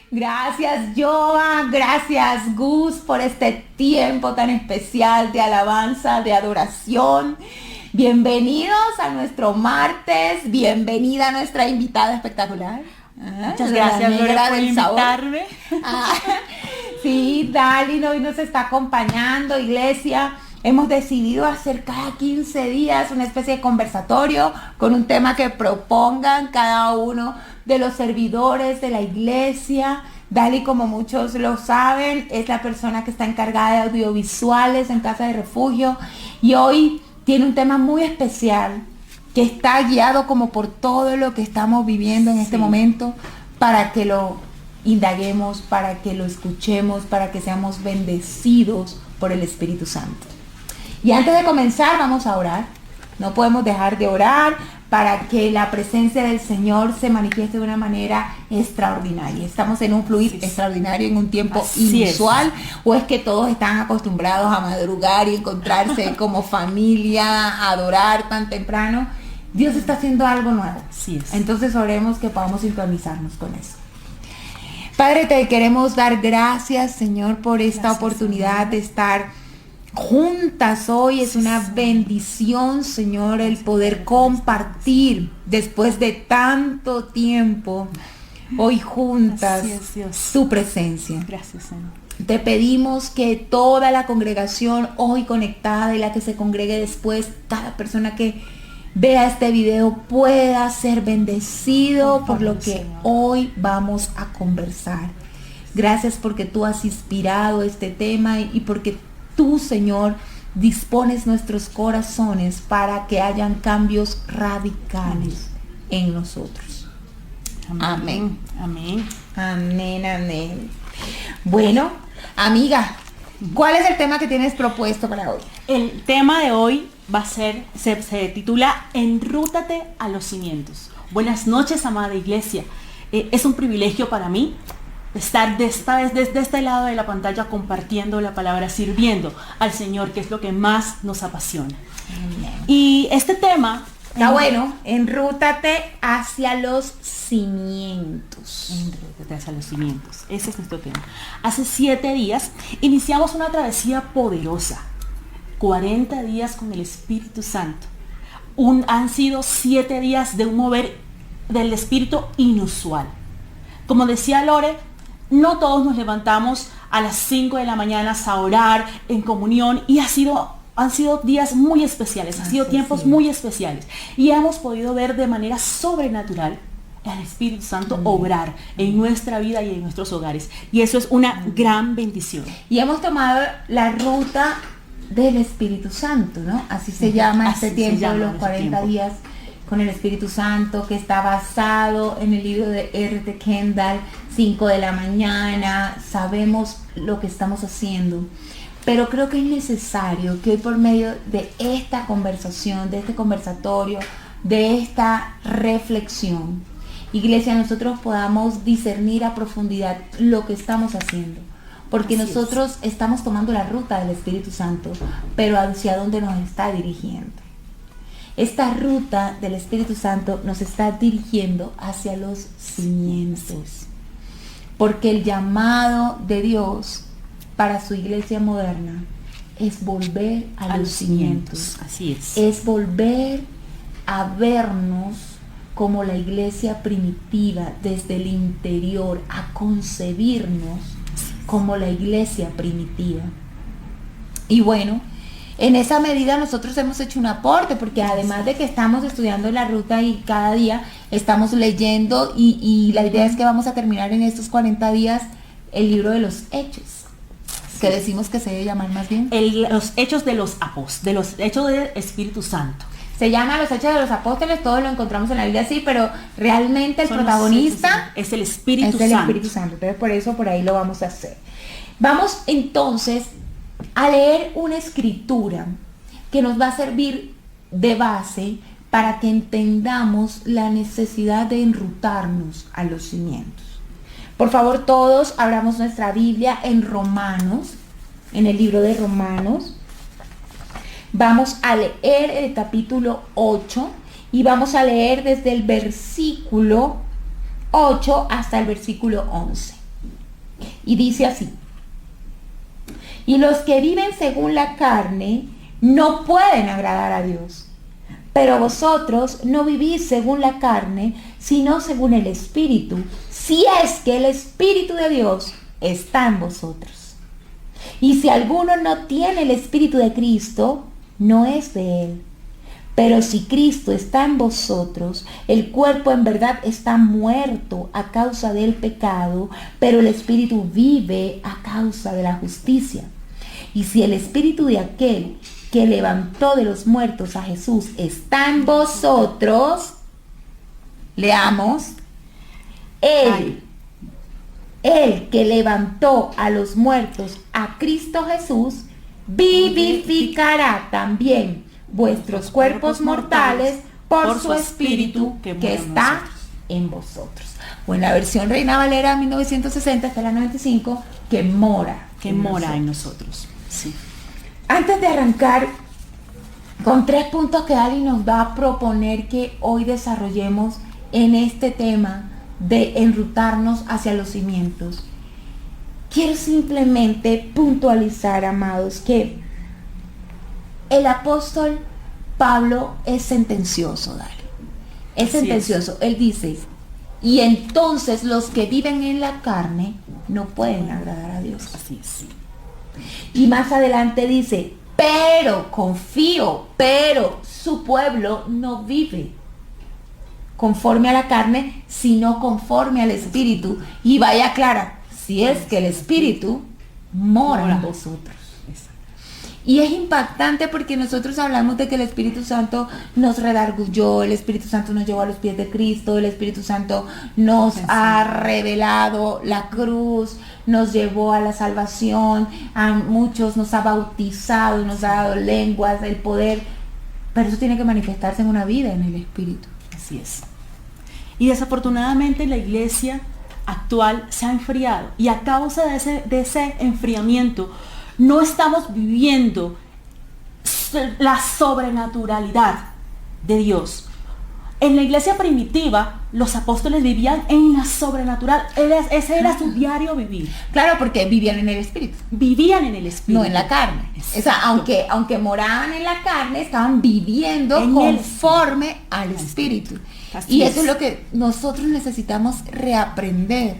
Gracias, Joa, gracias, Gus, por este tiempo tan especial de alabanza, de adoración. Bienvenidos a nuestro martes, bienvenida a nuestra invitada espectacular. Muchas gracias, Lore, por invitarme. Sí, Dalin hoy nos está acompañando, iglesia. Hemos decidido hacer cada 15 días una especie de conversatorio con un tema que propongan cada uno de los servidores de la iglesia. Dali, como muchos lo saben, es la persona que está encargada de audiovisuales en Casa de Refugio y hoy tiene un tema muy especial que está guiado como por todo lo que estamos viviendo en este momento, para que lo indaguemos, para que lo escuchemos, para que seamos bendecidos por el Espíritu Santo. Y antes de comenzar vamos a orar. No podemos dejar de orar para que la presencia del Señor se manifieste de una manera extraordinaria. Estamos en un fluir extraordinario, en un tiempo inusual, o es que todos están acostumbrados a madrugar y encontrarse como familia, a adorar tan temprano. Dios está haciendo algo nuevo. Entonces oremos que podamos sincronizarnos con eso. Padre, te queremos dar gracias, Señor, por esta oportunidad, Señor, de estar juntas hoy. Es una bendición, Señor, el poder compartir después de tanto tiempo hoy juntas tu presencia. Gracias, Señor. Te pedimos que toda la congregación hoy conectada y la que se congregue después, cada persona que vea este video pueda ser bendecido por lo que hoy vamos a conversar. Gracias porque tú has inspirado este tema y porque tú, Señor, dispones nuestros corazones para que hayan cambios radicales en nosotros. Amén. Amén. Amén, amén. Bueno, amiga, ¿cuál es el tema que tienes propuesto para hoy? El tema de hoy va a ser, se titula Enrútate a los cimientos. Buenas noches, amada iglesia. Es un privilegio para mí estar desde este lado de la pantalla compartiendo la palabra, sirviendo al Señor, que es lo que más nos apasiona. Amén. Y este tema está bueno, enrútate hacia los cimientos. Enrútate hacia los cimientos. Ese es nuestro tema. Hace 7 días iniciamos una travesía poderosa. 40 días con el Espíritu Santo. Han sido 7 días de un mover del Espíritu inusual. Como decía Lore, no todos nos levantamos a las 5 de la mañana a orar en comunión y han sido días muy especiales, han sido tiempos muy especiales y hemos podido ver de manera sobrenatural al Espíritu Santo obrar en nuestra vida y en nuestros hogares, y eso es una gran bendición. Y hemos tomado la ruta del Espíritu Santo, ¿no? Así se llama este tiempo de los 40 días con el Espíritu Santo, que está basado en el libro de R.T. Kendall, 5 de la mañana. Sabemos lo que estamos haciendo, pero creo que es necesario que hoy, por medio de esta conversación, de este conversatorio, de esta reflexión, iglesia, nosotros podamos discernir a profundidad lo que estamos haciendo, porque nosotros estamos tomando la ruta del Espíritu Santo, pero hacia dónde nos está dirigiendo. Esta ruta del Espíritu Santo nos está dirigiendo hacia los cimientos, porque el llamado de Dios para su iglesia moderna es volver a los cimientos. Así es. Es volver a vernos como la iglesia primitiva desde el interior, a concebirnos como la iglesia primitiva. Y bueno, en esa medida nosotros hemos hecho un aporte, porque además de que estamos estudiando la ruta y cada día estamos leyendo, y la idea es que vamos a terminar en estos 40 días el libro de los Hechos, que decimos que se debe llamar más bien los Hechos de los Apóstoles, de los Hechos del Espíritu Santo. Se llama Los Hechos de los Apóstoles, todos lo encontramos en la Biblia así, pero realmente el protagonista es el Espíritu Santo. Entonces por eso por ahí lo vamos a hacer. Vamos entonces a leer una escritura que nos va a servir de base para que entendamos la necesidad de enrutarnos a los cimientos. Por favor, todos abramos nuestra Biblia en Romanos, en el libro de Romanos. Vamos a leer el capítulo 8 y vamos a leer desde el versículo 8 hasta el versículo 11. Y dice así: y los que viven según la carne no pueden agradar a Dios. Pero vosotros no vivís según la carne, sino según el Espíritu, si es que el Espíritu de Dios está en vosotros. Y si alguno no tiene el Espíritu de Cristo, no es de él. Pero si Cristo está en vosotros, el cuerpo en verdad está muerto a causa del pecado, pero el Espíritu vive a causa de la justicia. Y si el Espíritu de aquel que levantó de los muertos a Jesús está en vosotros, leamos, Él que levantó a los muertos a Cristo Jesús, vivificará también vuestros cuerpos mortales por su Espíritu que está en vosotros. O en la versión Reina Valera 1960 hasta la 95, que mora en nosotros. Sí. Antes de arrancar con 3 puntos que Ali nos va a proponer que hoy desarrollemos en este tema de enrutarnos hacia los cimientos, quiero simplemente puntualizar, amados, que el apóstol Pablo es sentencioso, Dale. Es sentencioso. Él dice, y entonces los que viven en la carne no pueden agradar a Dios. Así es. Y más adelante dice, pero su pueblo no vive conforme a la carne, sino conforme al Espíritu. Y vaya clara, si es que el Espíritu mora en vosotros. Y es impactante porque nosotros hablamos de que el Espíritu Santo nos redarguyó, el Espíritu Santo nos llevó a los pies de Cristo, el Espíritu Santo nos ha revelado la cruz, nos llevó a la salvación, a muchos nos ha bautizado, nos ha dado lenguas, el poder, pero eso tiene que manifestarse en una vida en el Espíritu. Así es. Y desafortunadamente la iglesia actual se ha enfriado, y a causa de ese enfriamiento no estamos viviendo la sobrenaturalidad de Dios. En la iglesia primitiva, los apóstoles vivían en la sobrenatural. Ese era su diario vivir. Claro, porque vivían en el Espíritu. Vivían en el Espíritu. No en la carne. O sea, aunque moraban en la carne, estaban viviendo conforme al Espíritu. Y eso es lo que nosotros necesitamos reaprender.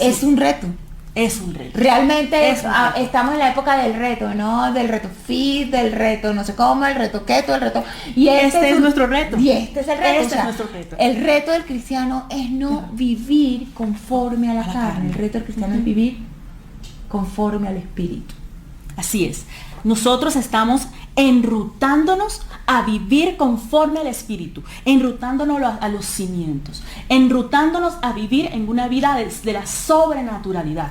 Es un reto. Es un reto. Realmente estamos en la época del reto, ¿no? Del reto fit, del reto no sé cómo, el reto keto, el reto... Y este es nuestro reto. Y este es el reto. Este es nuestro reto. El reto del cristiano es no vivir conforme a la carne. El reto del cristiano es vivir conforme al Espíritu. Así es. Nosotros estamos enrutándonos a vivir conforme al Espíritu, enrutándonos a los cimientos, enrutándonos a vivir en una vida de la sobrenaturalidad.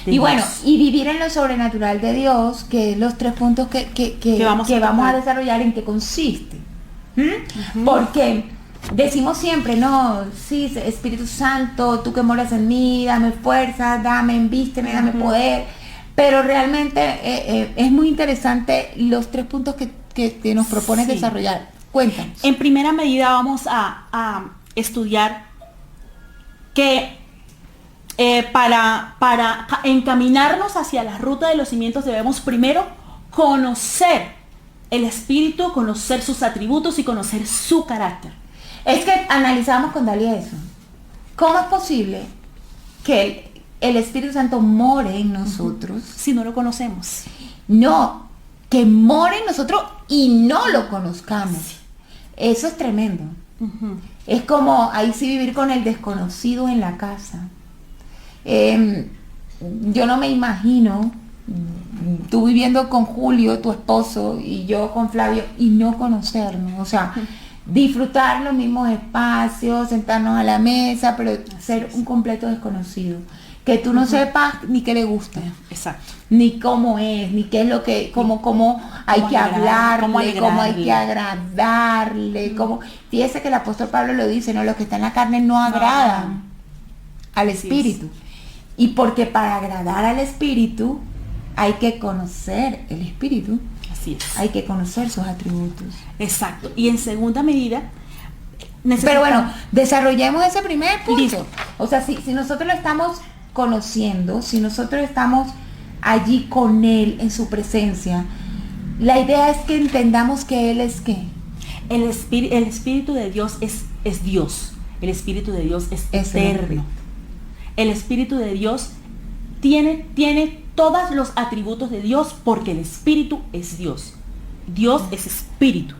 Y bueno, y vivir en lo sobrenatural de Dios, que es los 3 puntos que vamos a desarrollar, en qué consiste. Porque decimos siempre, no, sí, Espíritu Santo, tú que moras en mí, dame fuerza, dame, envísteme, dame poder. Pero realmente es muy interesante los 3 puntos que nos propones desarrollar. Cuéntanos. En primera medida vamos a estudiar que para encaminarnos hacia la ruta de los cimientos debemos primero conocer el Espíritu, conocer sus atributos y conocer su carácter. Es que analizamos con Dalia eso. ¿Cómo es posible que el Espíritu Santo more en nosotros si no lo conocemos? No, que more en nosotros y no lo conozcamos. Eso es tremendo. Es como ahí sí vivir con el desconocido en la casa. Yo no me imagino tú viviendo con Julio, tu esposo, y yo con Flavio, y no conocernos. O sea, disfrutar los mismos espacios, sentarnos a la mesa, pero ser un completo desconocido. Que tú no sepas ni qué le gusta. Exacto. Ni cómo es, ni qué es lo que, cómo hay que hablarle, cómo hay que agradarle, fíjese que el apóstol Pablo lo dice, ¿no? Los que están en la carne no agradan al Espíritu. Y porque para agradar al Espíritu hay que conocer el Espíritu. Así es. Hay que conocer sus atributos. Exacto. Y en segunda medida, pero bueno, desarrollemos ese primer punto. Listo. O sea, si nosotros lo estamos conociendo, si nosotros estamos allí con Él, en su presencia, la idea es que entendamos que Él es ¿qué? El Espíritu de Dios es Dios. El Espíritu de Dios es eterno. El Espíritu de Dios tiene todos los atributos de Dios porque el Espíritu es Dios. Dios es Espíritu.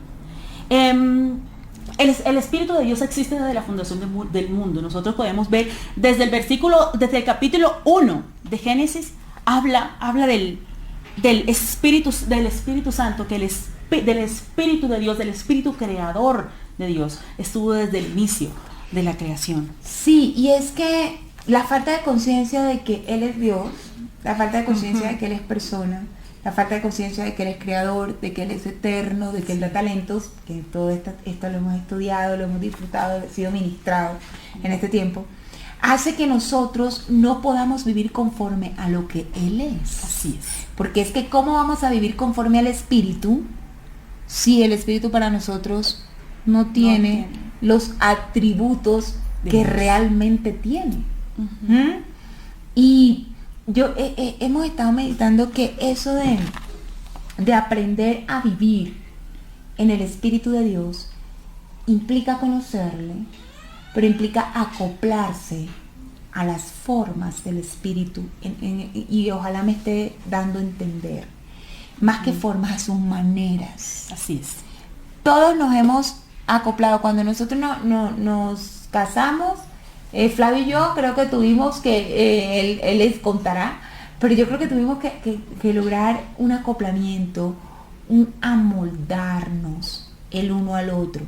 El Espíritu de Dios existe desde la fundación del mundo. Nosotros podemos ver desde el capítulo 1 de Génesis, habla del Espíritu Santo, del Espíritu de Dios, del Espíritu creador de Dios. Estuvo desde el inicio de la creación. Sí, y es que la falta de conciencia de que Él es Dios, la falta de conciencia de que Él es persona, la falta de conciencia de que Él es creador, de que Él es eterno, de que Él da talentos, que todo esto lo hemos estudiado, lo hemos disfrutado, ha sido ministrado en este tiempo, hace que nosotros no podamos vivir conforme a lo que Él es. Así es. Porque es que ¿cómo vamos a vivir conforme al Espíritu si el Espíritu para nosotros no tiene los atributos que realmente tiene? Y hemos estado meditando que eso de aprender a vivir en el Espíritu de Dios implica conocerle, pero implica acoplarse a las formas del Espíritu y ojalá me esté dando a entender, más que formas, a sus maneras. Así es. Todos nos hemos acoplado. Cuando nosotros nos casamos, Flavio y yo creo que tuvimos que, él les contará, pero yo creo que tuvimos que lograr un acoplamiento, un amoldarnos el uno al otro,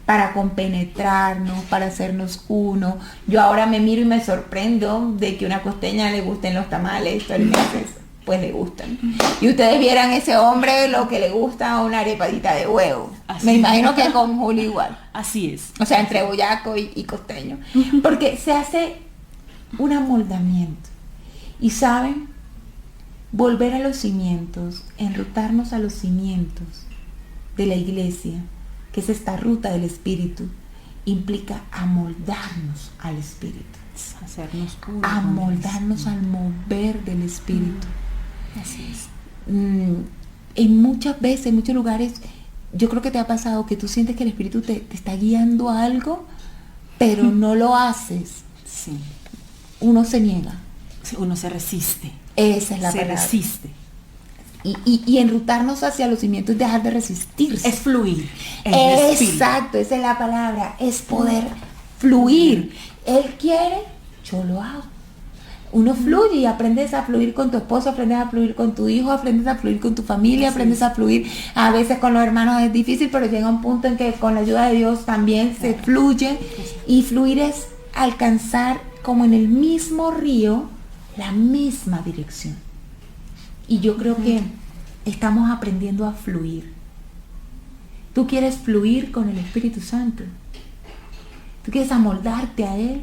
para compenetrarnos, para hacernos uno. Yo ahora me miro y me sorprendo de que una costeña le gusten los tamales, pues le gustan. Y ustedes vieran ese hombre lo que le gusta a una arepadita de huevo. Me imagino que con Julio igual. Así es. O sea, entre boyaco y costeño. Porque se hace un amoldamiento. Y saben, volver a los cimientos, enrutarnos a los cimientos de la iglesia, que es esta ruta del Espíritu, implica amoldarnos al Espíritu. Hacernos uno. Amoldarnos al mover del Espíritu. Así es. En muchas veces, en muchos lugares, yo creo que te ha pasado que tú sientes que el Espíritu te está guiando a algo, pero no lo haces. Sí. Uno se niega. Sí, uno se resiste. Esa es la palabra. Se resiste. Y enrutarnos hacia los cimientos es dejar de resistirse. Es fluir. Exacto, esa es la palabra. Es poder fluir. Él quiere, yo lo hago. Uno fluye y aprendes a fluir con tu esposo, aprendes a fluir con tu hijo, aprendes a fluir con tu familia, aprendes a fluir. A veces con los hermanos es difícil, pero llega un punto en que con la ayuda de Dios también se fluye. Y fluir es alcanzar como en el mismo río la misma dirección. Y yo creo que estamos aprendiendo a fluir. Tú quieres fluir con el Espíritu Santo. Tú quieres amoldarte a Él.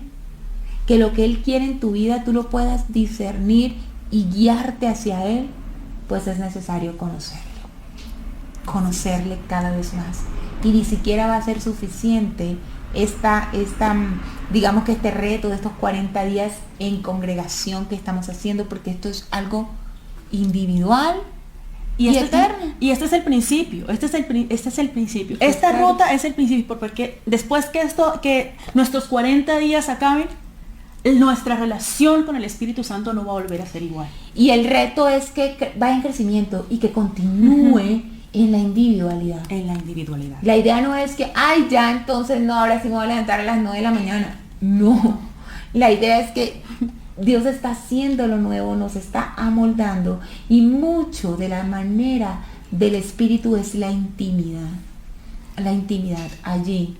Que lo que Él quiere en tu vida tú lo puedas discernir y guiarte hacia Él, pues es necesario conocerle cada vez más. Y ni siquiera va a ser suficiente digamos que este reto de estos 40 días en congregación que estamos haciendo, porque esto es algo individual y eterno. Y este es el principio, este es el principio. Esta ruta es el principio, porque después que nuestros 40 días acaben, nuestra relación con el Espíritu Santo no va a volver a ser igual. Y el reto es que vaya en crecimiento y que continúe en la individualidad. En la individualidad. La idea no es que, ya entonces no, ahora sí me voy a levantar a las 9 de la mañana. No. La idea es que Dios está haciendo lo nuevo, nos está amoldando. Y mucho de la manera del Espíritu es la intimidad. La intimidad, allí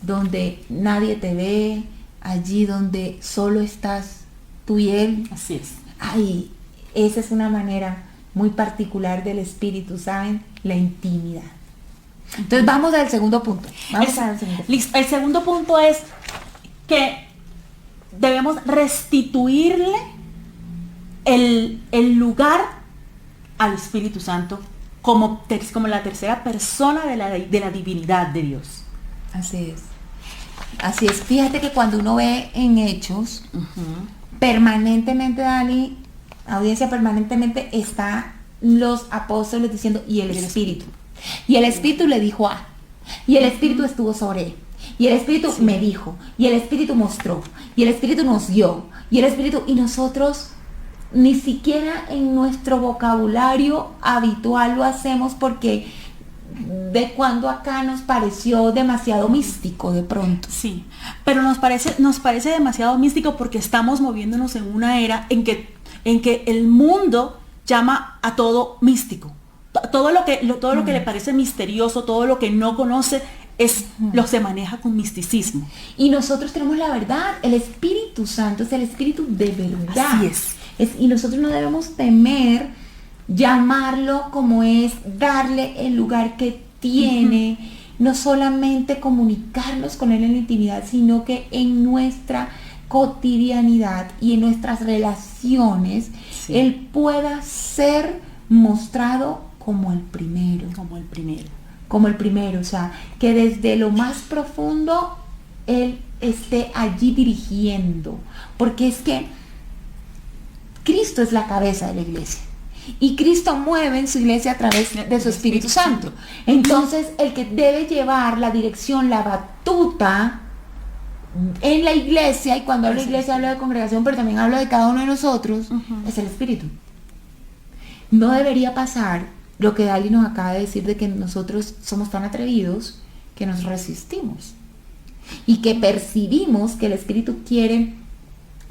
donde nadie te ve, allí donde solo estás tú y Él. Así es. Esa es una manera muy particular del Espíritu, ¿saben? La intimidad. Entonces vamos al segundo punto. El segundo punto es que debemos restituirle el lugar al Espíritu Santo como la tercera persona de la divinidad de Dios. Así es. Fíjate que cuando uno ve en Hechos, permanentemente, Dani, audiencia, permanentemente está los apóstoles diciendo, y el Espíritu. Y el Espíritu le dijo a, y el Espíritu estuvo sobre él. Y el Espíritu me dijo, y el Espíritu mostró, y el Espíritu nos dio, y el Espíritu, y nosotros ni siquiera en nuestro vocabulario habitual lo hacemos, porque de cuando acá nos pareció demasiado místico de pronto. Sí, pero nos parece demasiado místico porque estamos moviéndonos en una era en que el mundo llama a todo místico. Todo lo que le parece misterioso, todo lo que no conoce, lo se maneja con misticismo. Y nosotros tenemos la verdad, el Espíritu Santo es el Espíritu de verdad. Así es. Y nosotros no debemos temer llamarlo como es, darle el lugar que tiene, no solamente comunicarnos con él en la intimidad, sino que en nuestra cotidianidad y en nuestras relaciones, él pueda ser mostrado como el primero. Como el primero, o sea, que desde lo más profundo él esté allí dirigiendo, porque es que Cristo es la cabeza de la iglesia y Cristo mueve en su iglesia a través de su Espíritu Santo. Entonces, el que debe llevar la dirección, la batuta en la iglesia, y cuando hablo de iglesia hablo de congregación, pero también hablo de cada uno de nosotros, es el Espíritu. No debería pasar lo que Dali nos acaba de decir, de que nosotros somos tan atrevidos que nos resistimos y que percibimos que el Espíritu quiere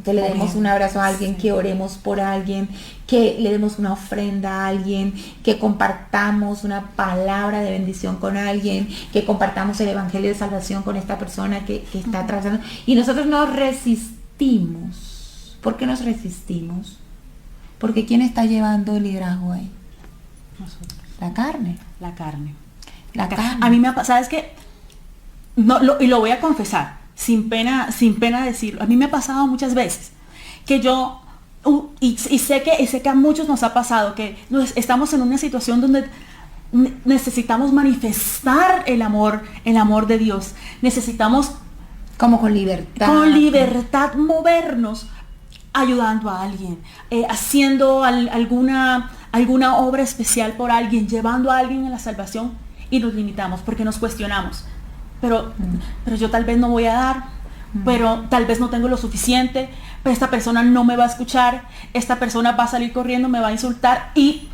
que le demos un abrazo a alguien, que oremos por alguien, que le demos una ofrenda a alguien, que compartamos una palabra de bendición con alguien, que compartamos el evangelio de salvación con esta persona que está atravesando. Y nosotros nos resistimos. ¿Por qué nos resistimos? Porque ¿quién está llevando el liderazgo ahí? Nosotros. La carne. La carne. A mí me ha pasado, ¿sabes qué? Y lo voy a confesar, sin pena decirlo. A mí me ha pasado muchas veces que yo, y sé que a muchos nos ha pasado, que estamos en una situación donde necesitamos manifestar el amor de Dios. Necesitamos, como con libertad movernos, ayudando a alguien, haciendo alguna obra especial por alguien, llevando a alguien a la salvación, y nos limitamos porque nos cuestionamos. Pero yo tal vez no voy a dar, pero tal vez no tengo lo suficiente, pero esta persona no me va a escuchar, esta persona va a salir corriendo, me va a insultar, y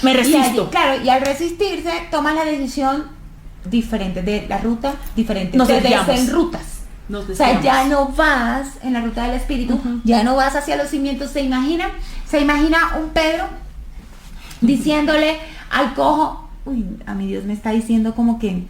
me resisto. Y al resistirse, tomas la decisión diferente, de la ruta diferente. Nos te desviamos. desenrutas. O sea, ya no vas en la ruta del Espíritu, ya no vas hacia los cimientos. Se imagina un Pedro diciéndole al cojo, uy, a mi Dios me está diciendo como que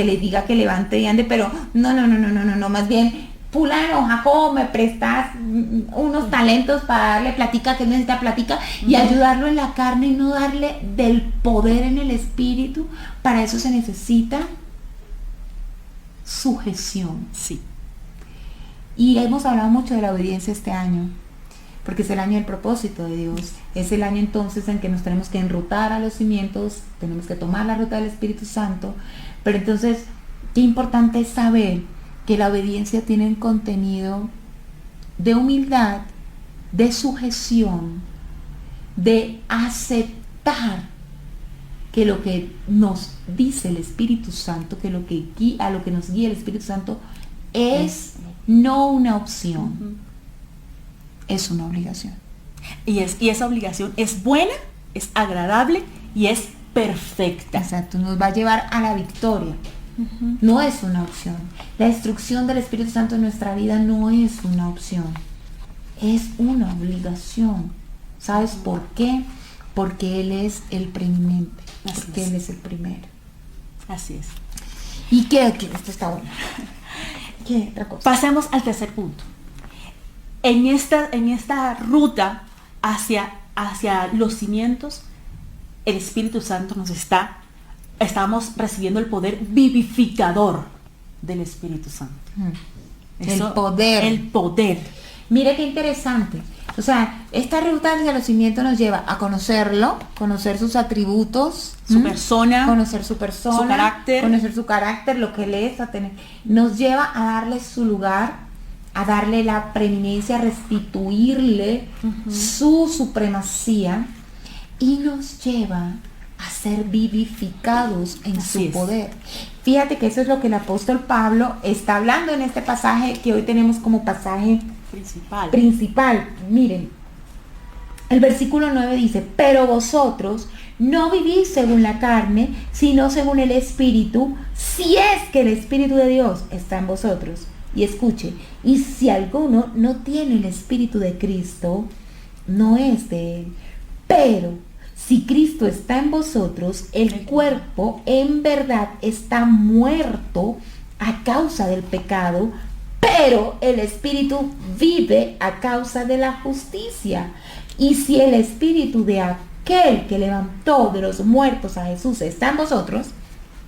le diga que levante y ande, pero no, más bien, fulano, Jacobo, me prestas unos talentos para darle platica, que necesita platica, y ayudarlo en la carne y no darle del poder en el Espíritu. Para eso se necesita sujeción. Sí. Y hemos hablado mucho de la obediencia este año, porque es el año del propósito de Dios. Es el año entonces en que nos tenemos que enrutar a los cimientos, tenemos que tomar la ruta del Espíritu Santo. Pero entonces, qué importante es saber que la obediencia tiene un contenido de humildad, de sujeción, de aceptar que lo que nos dice el Espíritu Santo, que a lo que nos guía el Espíritu Santo es no una opción, es una obligación. Y esa obligación es buena, es agradable y es perfecta. Exacto, nos va a llevar a la victoria. No es una opción. La instrucción del Espíritu Santo en nuestra vida no es una opción, es una obligación. ¿Sabes por qué? Porque Él es el preeminente, porque Él es el primero. Así es. ¿Y qué? Esto está bueno. ¿Qué otra cosa? Pasemos al tercer punto. En esta ruta hacia los cimientos, el Espíritu Santo estamos recibiendo el poder vivificador del Espíritu Santo. El poder. Mire qué interesante. O sea, esta ruta hacia los cimientos nos lleva a conocerlo, conocer sus atributos, su persona, conocer su persona, conocer su carácter, lo que Él es, nos lleva a darle su lugar, a darle la preeminencia, a restituirle su supremacía y nos lleva a ser vivificados en su poder. Fíjate que eso es lo que el apóstol Pablo está hablando en este pasaje que hoy tenemos como pasaje principal. Miren, el versículo 9 dice, pero vosotros no vivís según la carne, sino según el Espíritu, si es que el Espíritu de Dios está en vosotros. Y escuche, y si alguno no tiene el Espíritu de Cristo, no es de él. Pero si Cristo está en vosotros, el cuerpo en verdad está muerto a causa del pecado, pero el Espíritu vive a causa de la justicia. Y si el Espíritu de aquel que levantó de los muertos a Jesús está en vosotros,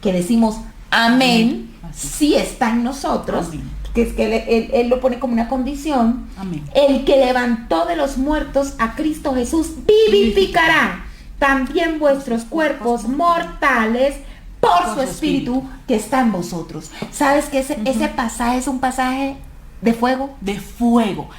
que decimos amén, si está en nosotros, amén, que es que él lo pone como una condición, amén, el que levantó de los muertos a Cristo Jesús vivificará también vuestros cuerpos mortales por su Espíritu que está en vosotros. ¿Sabes que ese pasaje es un pasaje de fuego? De fuego.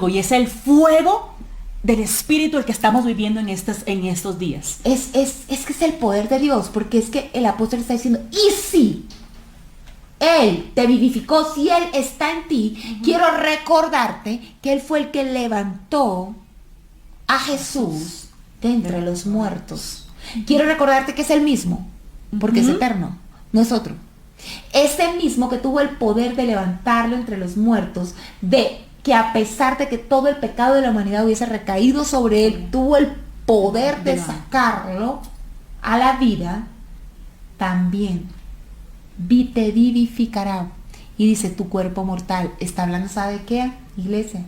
Y es el fuego del Espíritu el que estamos viviendo en estos días. Es que es el poder de Dios, porque es que el apóstol está diciendo, y si Él te vivificó, si Él está en ti, quiero recordarte que Él fue el que levantó a Jesús de entre los muertos. Quiero recordarte que es el mismo, porque es eterno, no es otro. Ese mismo que tuvo el poder de levantarlo entre los muertos, de que a pesar de que todo el pecado de la humanidad hubiese recaído sobre él, tuvo el poder de sacarlo a la vida, también te vivificará. Y dice, tu cuerpo mortal, está hablando, ¿sabe de qué, iglesia?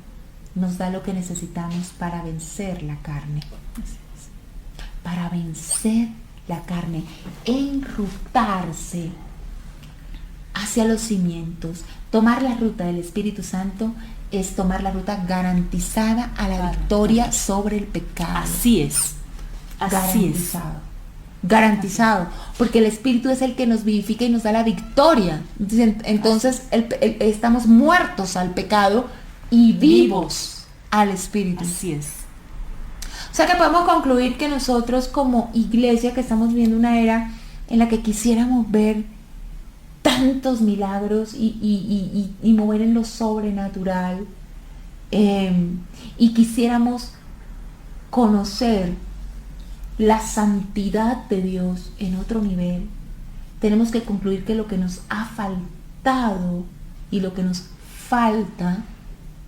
Nos da lo que necesitamos para vencer la carne. Para vencer la carne, enrutarse hacia los cimientos. Tomar la ruta del Espíritu Santo es tomar la ruta garantizada a la victoria sobre el pecado. Así es. Garantizado, porque el Espíritu es el que nos vivifica y nos da la victoria. Entonces estamos muertos al pecado y vivos al Espíritu. Así es. O sea que podemos concluir que nosotros como iglesia, que estamos viviendo una era en la que quisiéramos ver tantos milagros y mover en lo sobrenatural, y quisiéramos conocer la santidad de Dios en otro nivel, tenemos que concluir que lo que nos ha faltado y lo que nos falta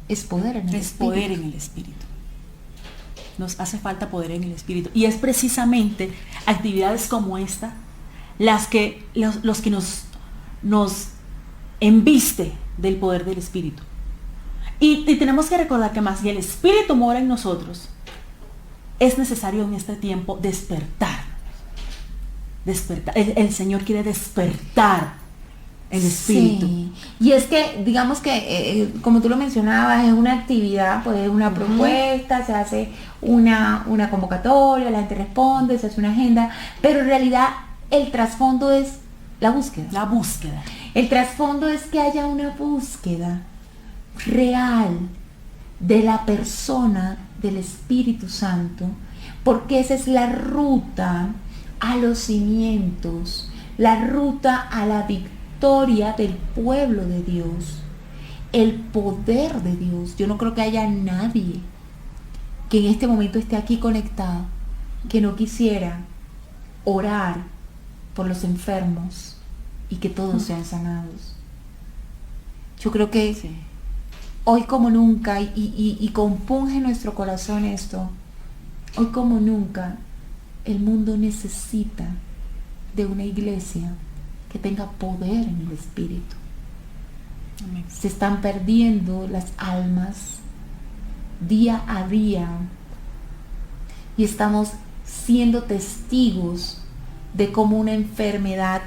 es poder en el Espíritu. Poder en el Espíritu. Nos hace falta poder en el Espíritu. Y es precisamente actividades como esta los que nos embiste del poder del Espíritu. Y tenemos que recordar que más si el Espíritu mora en nosotros, es necesario en este tiempo despertar. El Señor quiere despertar el Espíritu. Sí. Y es que, digamos que, como tú lo mencionabas, es una actividad, pues es una propuesta, se hace una convocatoria, la gente responde, se hace una agenda, pero en realidad el trasfondo es la búsqueda. La búsqueda. El trasfondo es que haya una búsqueda real de la persona del Espíritu Santo, porque esa es la ruta a los cimientos, la ruta a la victoria del pueblo de Dios, el poder de Dios. Yo no creo que haya nadie que en este momento esté aquí conectado que no quisiera orar por los enfermos y que todos sean sanados. Yo creo que hoy como nunca, y compunge nuestro corazón esto, hoy como nunca el mundo necesita de una iglesia que tenga poder en el Espíritu. Amén. Se están perdiendo las almas día a día y estamos siendo testigos de cómo una enfermedad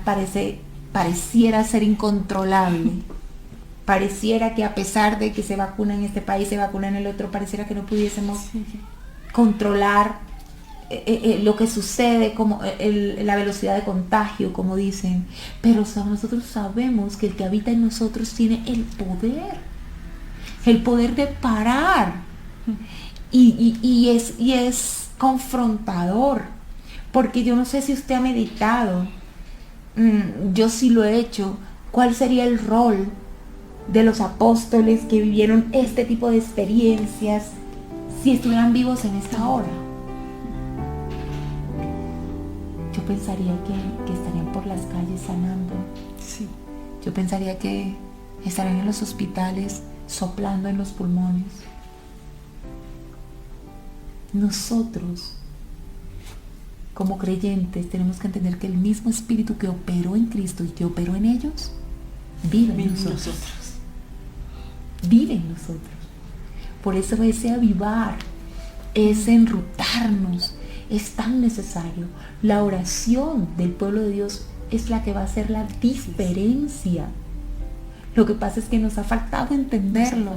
pareciera ser incontrolable. Pareciera que a pesar de que se vacuna en este país, se vacuna en el otro, pareciera que no pudiésemos controlar lo que sucede, como la velocidad de contagio, como dicen. Pero nosotros sabemos que el que habita en nosotros tiene el poder. el poder de parar. Y es confrontador, porque yo no sé si usted ha meditado, yo sí lo he hecho, cuál sería el rol de los apóstoles que vivieron este tipo de experiencias si estuvieran vivos en esta hora. Yo pensaría que estarían por las calles sanando. Sí. Yo pensaría que estarían en los hospitales soplando en los pulmones. Nosotros, como creyentes, tenemos que entender que el mismo Espíritu que operó en Cristo y que operó en ellos, vive en nosotros. Vive en nosotros. Por eso ese avivar, ese enrutarnos, es tan necesario. La oración del pueblo de Dios es la que va a hacer la diferencia. Lo que pasa es que nos ha faltado entenderlo.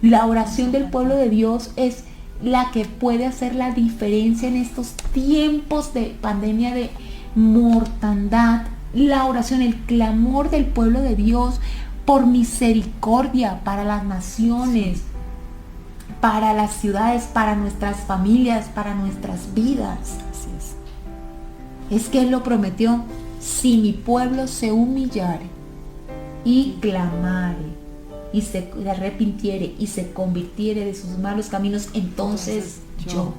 La oración del pueblo de Dios es la que puede hacer la diferencia en estos tiempos de pandemia, de mortandad. La oración, el clamor del pueblo de Dios por misericordia para las naciones, para las ciudades, para nuestras familias, para nuestras vidas. Así Es que Él lo prometió: si mi pueblo se humillare y clamare y se arrepintiere y se convirtiere de sus malos caminos, entonces yo.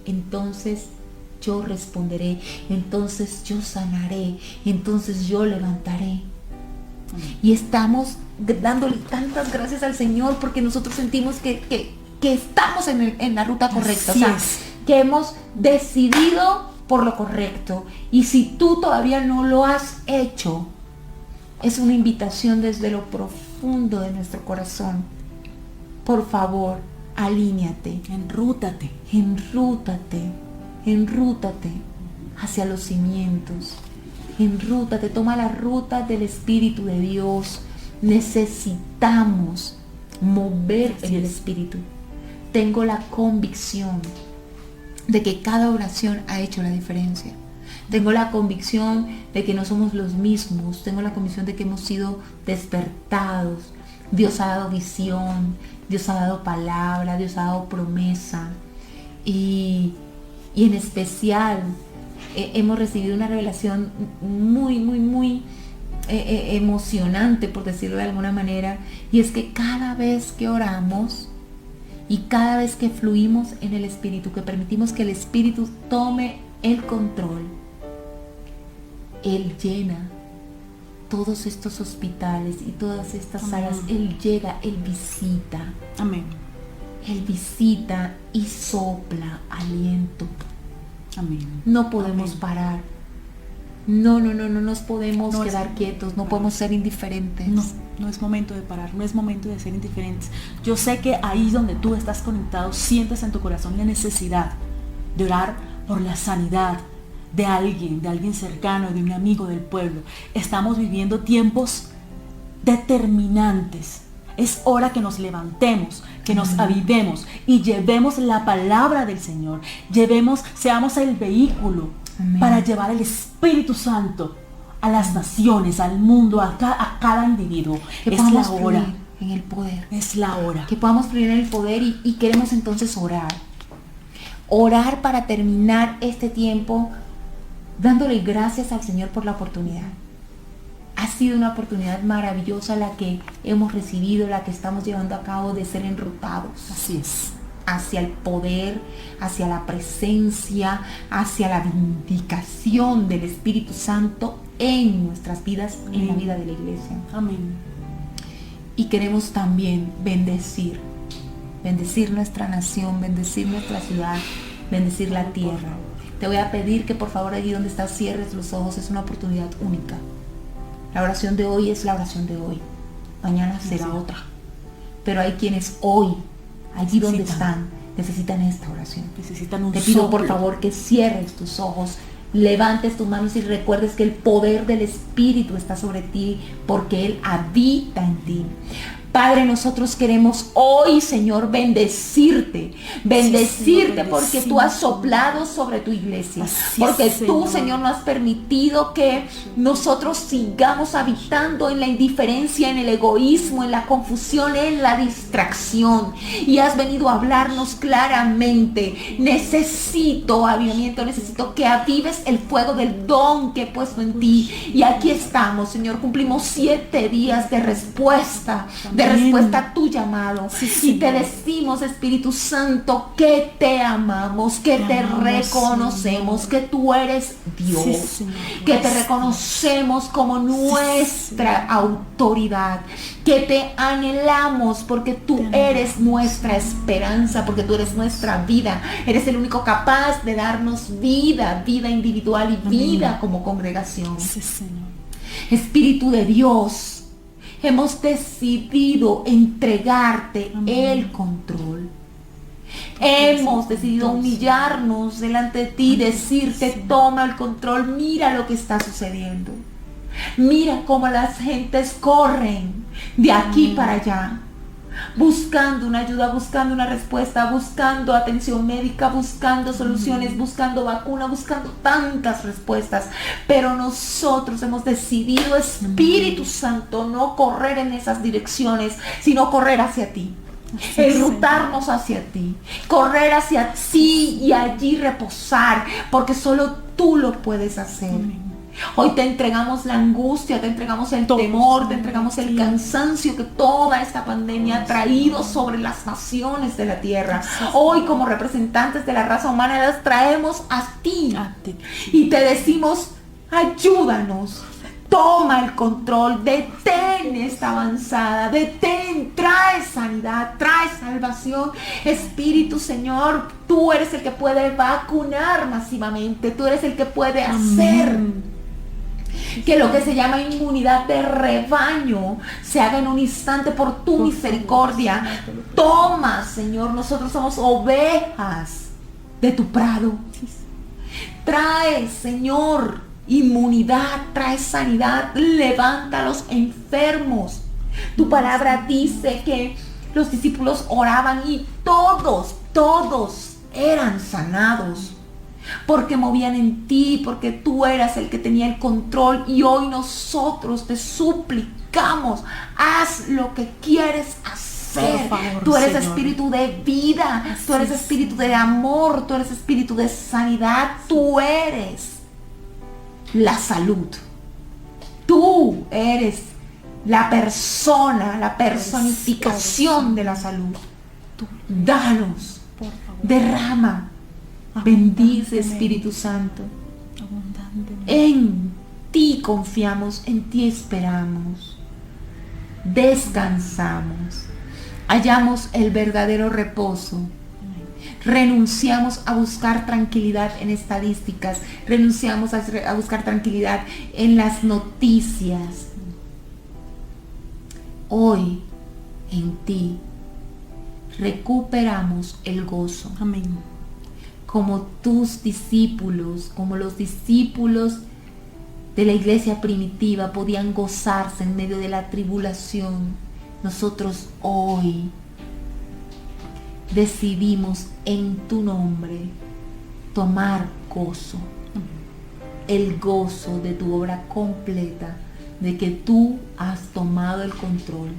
Entonces yo responderé, entonces yo sanaré, entonces yo levantaré. Y estamos dándole tantas gracias al Señor porque nosotros sentimos que estamos en la ruta correcta. Así o sea, es. que hemos decidido por lo correcto. Y si tú todavía no lo has hecho, es una invitación desde lo profundo de nuestro corazón. Por favor, alíñate, Enrútate. enrútate hacia los cimientos. Enrútate, toma la ruta del Espíritu de Dios. Necesitamos mover en el Espíritu. Tengo la convicción de que cada oración ha hecho la diferencia. Tengo la convicción de que no somos los mismos. Tengo la convicción de que hemos sido despertados. Dios ha dado visión, Dios ha dado palabra, Dios ha dado promesa. Y en especial hemos recibido una revelación muy emocionante, por decirlo de alguna manera. Y es que cada vez que oramos y cada vez que fluimos en el Espíritu, que permitimos que el Espíritu tome el control, Él llena todos estos hospitales y todas estas salas. Él llega, Él visita. Amén. Él visita y sopla aliento. Amén. No podemos Amén. parar. No nos podemos No quedar es- quietos, no podemos ser indiferentes. No es momento de parar, no es momento de ser indiferentes. Yo sé que ahí donde tú estás conectado, sientes en tu corazón la necesidad de orar por la sanidad de alguien cercano, de un amigo del pueblo. Estamos viviendo tiempos determinantes. Es hora que nos levantemos, que nos avivemos y llevemos la palabra del Señor. Seamos el vehículo Amén. para llevar el Espíritu Santo a las naciones, al mundo, a cada individuo. Que Es podamos la hora. fluir en el poder. Es la hora. Que podamos fluir en el poder y queremos entonces orar. Orar para terminar este tiempo dándole gracias al Señor por la oportunidad. Ha sido una oportunidad maravillosa la que hemos recibido, la que estamos llevando a cabo, de ser enrutados Así es. hacia el poder, hacia la presencia, hacia la vindicación del Espíritu Santo en nuestras vidas, en la vida de la iglesia. Amén. Y queremos también bendecir nuestra nación, bendecir nuestra ciudad, bendecir la tierra. Te voy a pedir que por favor allí donde estás cierres los ojos. Es una oportunidad única. La oración de hoy es la oración de hoy. Mañana será otra. Pero hay quienes hoy, allí donde están, necesitan esta oración. Necesitan un Te pido por soplo. favor que cierres tus ojos, levantes tus manos y recuerdes que el poder del Espíritu está sobre ti porque Él habita en ti. Padre, nosotros queremos hoy, Señor, bendecirte Señor, porque tú has soplado sobre tu iglesia, Así porque es, tú, Señor. Señor, no has permitido que nosotros sigamos habitando en la indiferencia, en el egoísmo, en la confusión, en la distracción, y has venido a hablarnos claramente. Necesito avivamiento, necesito que avives el fuego del don que he puesto en ti, y aquí estamos, Señor. Cumplimos 7 días de respuesta a tu llamado. Sí, Y te Señor. decimos, Espíritu Santo, que te amamos, que te amamos, reconocemos, Señor. que tú eres Dios, Sí, Señor. que te Gracias. reconocemos como nuestra autoridad, que te anhelamos porque tú eres nuestra esperanza, porque tú eres nuestra vida. Eres el único capaz de darnos vida, vida individual y vida como congregación. Sí, Señor. Espíritu de Dios, hemos decidido entregarte el control. Hemos decidido humillarnos delante de ti, decirte, toma el control, mira lo que está sucediendo. Mira cómo las gentes corren de aquí para allá, buscando una ayuda, buscando una respuesta, buscando atención médica, buscando soluciones, buscando vacuna, buscando tantas respuestas. Pero nosotros hemos decidido, Espíritu Santo, no correr en esas direcciones, sino correr hacia ti. Enrutarnos hacia ti, correr hacia ti y allí reposar, porque solo tú lo puedes hacer. Hoy te entregamos la angustia, te entregamos el temor, te entregamos el cansancio que toda esta pandemia ha traído sobre las naciones de la tierra. Hoy, como representantes de la raza humana, las traemos a ti y te decimos, ayúdanos. Toma el control, detén esta avanzada, detén, trae sanidad, trae salvación. Espíritu, Señor, tú eres el que puede vacunar masivamente, tú eres el que puede hacer que lo que se llama inmunidad de rebaño se haga en un instante por tu misericordia. Toma, Señor, nosotros somos ovejas de tu prado. Trae, Señor, inmunidad, trae sanidad, levanta a los enfermos. Tu palabra dice que los discípulos oraban y todos eran sanados, porque movían en ti, porque tú eras el que tenía el control. Y hoy nosotros te suplicamos, haz lo que quieres hacer. Por favor, tú eres, Señor, espíritu de vida, tú eres espíritu de amor, tú eres espíritu de sanidad, tú eres la salud. Tú eres la persona, la personificación de la salud. Danos, derrama, bendice, Espíritu Santo. En ti confiamos, en ti esperamos, descansamos, hallamos el verdadero reposo. Renunciamos a buscar tranquilidad en estadísticas, renunciamos a buscar tranquilidad en las noticias. Hoy en ti recuperamos el gozo. Amén. Como tus discípulos, como los discípulos de la iglesia primitiva podían gozarse en medio de la tribulación, nosotros hoy decidimos en tu nombre tomar gozo, el gozo de tu obra completa, de que tú has tomado el control.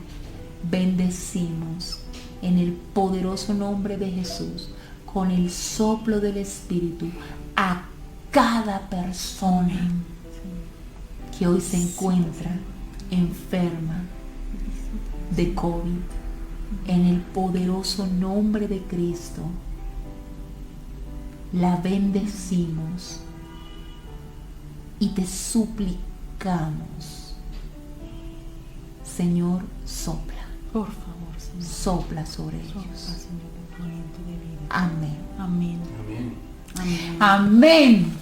Bendecimos en el poderoso nombre de Jesús, con el soplo del Espíritu, a cada persona que hoy se encuentra enferma de COVID. En el poderoso nombre de Cristo, la bendecimos y te suplicamos, Señor, sopla. Por favor, Señor. Sopla sobre ellos. Sopla, Señor, el aliento de vida. Amén. Amén. Amén. Amén. Amén.